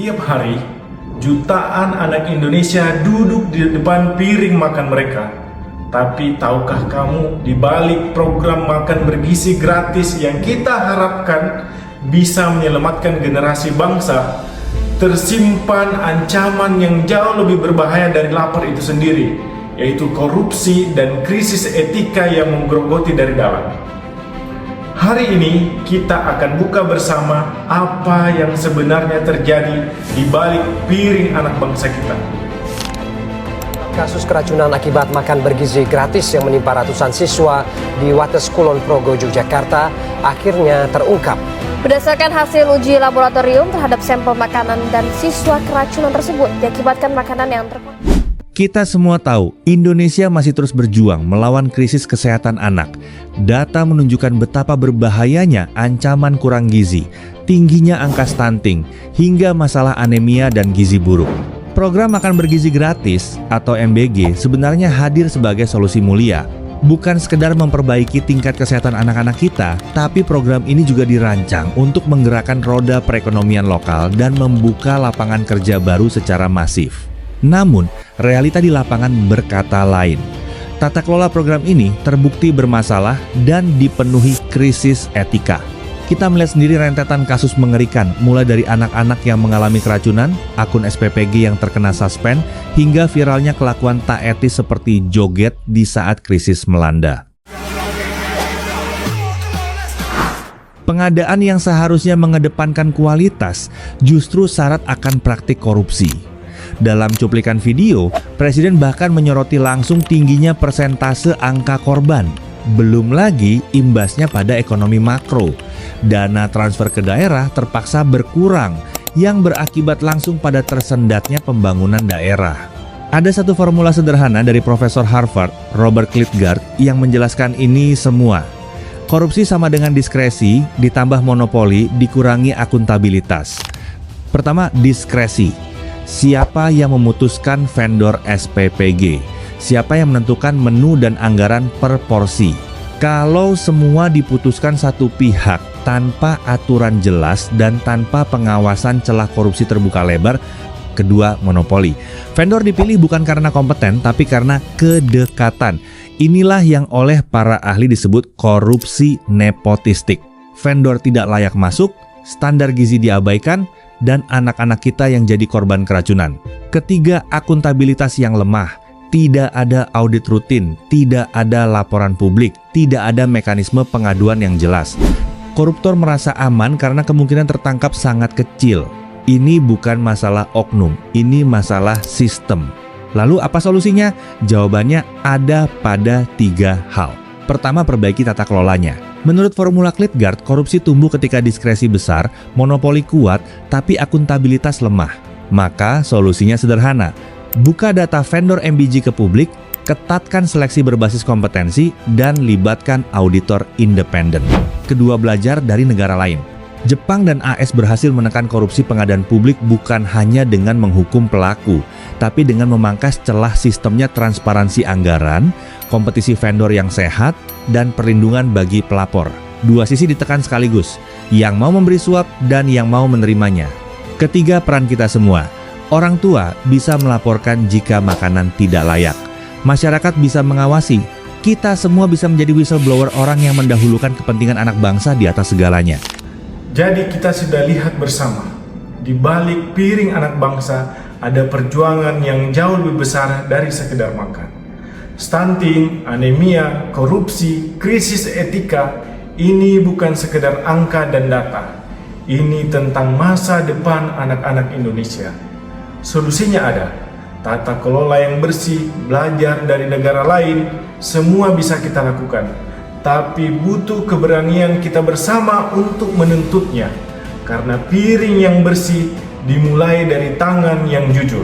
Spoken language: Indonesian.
Setiap hari, jutaan anak Indonesia duduk di depan piring makan mereka. Tapi tahukah kamu, di balik program makan bergizi gratis yang kita harapkan bisa menyelamatkan generasi bangsa, tersimpan ancaman yang jauh lebih berbahaya dari lapar itu sendiri, yaitu korupsi dan krisis etika yang menggerogoti dari dalam. Hari ini kita akan buka bersama apa yang sebenarnya terjadi di balik piring anak bangsa kita. Kasus keracunan akibat makan bergizi gratis yang menimpa ratusan siswa di Wates Kulon Progo, Yogyakarta akhirnya terungkap. Berdasarkan hasil uji laboratorium terhadap sampel makanan dan siswa, keracunan tersebut diakibatkan makanan yang terkonsumsi. Kita semua tahu, Indonesia masih terus berjuang melawan krisis kesehatan anak. Data menunjukkan betapa berbahayanya ancaman kurang gizi, tingginya angka stunting, hingga masalah anemia dan gizi buruk. Program makan bergizi gratis atau MBG sebenarnya hadir sebagai solusi mulia. Bukan sekedar memperbaiki tingkat kesehatan anak-anak kita, tapi program ini juga dirancang untuk menggerakkan roda perekonomian lokal dan membuka lapangan kerja baru secara masif. Namun, realita di lapangan berkata lain. Tata kelola program ini terbukti bermasalah dan dipenuhi krisis etika. Kita melihat sendiri rentetan kasus mengerikan, mulai dari anak-anak yang mengalami keracunan, akun SPPG yang terkena suspend, hingga viralnya kelakuan tak etis seperti joget di saat krisis melanda. Pengadaan yang seharusnya mengedepankan kualitas justru syarat akan praktik korupsi. Dalam cuplikan video, Presiden bahkan menyoroti langsung tingginya persentase angka korban. Belum lagi imbasnya pada ekonomi makro. Dana transfer ke daerah terpaksa berkurang, yang berakibat langsung pada tersendatnya pembangunan daerah. Ada satu formula sederhana dari Profesor Harvard, Robert Klitgard, yang menjelaskan ini semua. Korupsi sama dengan diskresi, ditambah monopoli, dikurangi akuntabilitas. Pertama, diskresi. Siapa yang memutuskan vendor SPPG? Siapa yang menentukan menu dan anggaran per porsi? Kalau semua diputuskan satu pihak tanpa aturan jelas dan tanpa pengawasan, celah korupsi terbuka lebar. Kedua, monopoli. Vendor dipilih bukan karena kompeten, tapi karena kedekatan. Inilah yang oleh para ahli disebut korupsi nepotistik. Vendor tidak layak masuk, standar gizi diabaikan, dan anak-anak kita yang jadi korban keracunan. Ketiga, akuntabilitas yang lemah. Tidak ada audit rutin, tidak ada laporan publik, tidak ada mekanisme pengaduan yang jelas. Koruptor merasa aman karena kemungkinan tertangkap sangat kecil. Ini bukan masalah oknum, ini masalah sistem. Lalu apa solusinya? Jawabannya ada pada 3 hal. Pertama, perbaiki tata kelolanya. Menurut formula Klitgard, korupsi tumbuh ketika diskresi besar, monopoli kuat, tapi akuntabilitas lemah. Maka solusinya sederhana. Buka data vendor MBG ke publik, ketatkan seleksi berbasis kompetensi, dan libatkan auditor independen. Kedua, belajar dari negara lain. Jepang dan AS berhasil menekan korupsi pengadaan publik bukan hanya dengan menghukum pelaku, tapi dengan memangkas celah sistemnya transparansi anggaran, kompetisi vendor yang sehat, dan perlindungan bagi pelapor. Dua sisi ditekan sekaligus, yang mau memberi suap dan yang mau menerimanya. Ketiga, peran kita semua. Orang tua bisa melaporkan jika makanan tidak layak. Masyarakat bisa mengawasi. Kita semua bisa menjadi whistleblower, orang yang mendahulukan kepentingan anak bangsa di atas segalanya. Jadi kita sudah lihat bersama, di balik piring anak bangsa ada perjuangan yang jauh lebih besar dari sekedar makan. Stunting, anemia, korupsi, krisis etika, ini bukan sekedar angka dan data. Ini tentang masa depan anak-anak Indonesia. Solusinya ada, tata kelola yang bersih, belajar dari negara lain, semua bisa kita lakukan. Tapi butuh keberanian kita bersama untuk menuntutnya. Karena piring yang bersih dimulai dari tangan yang jujur.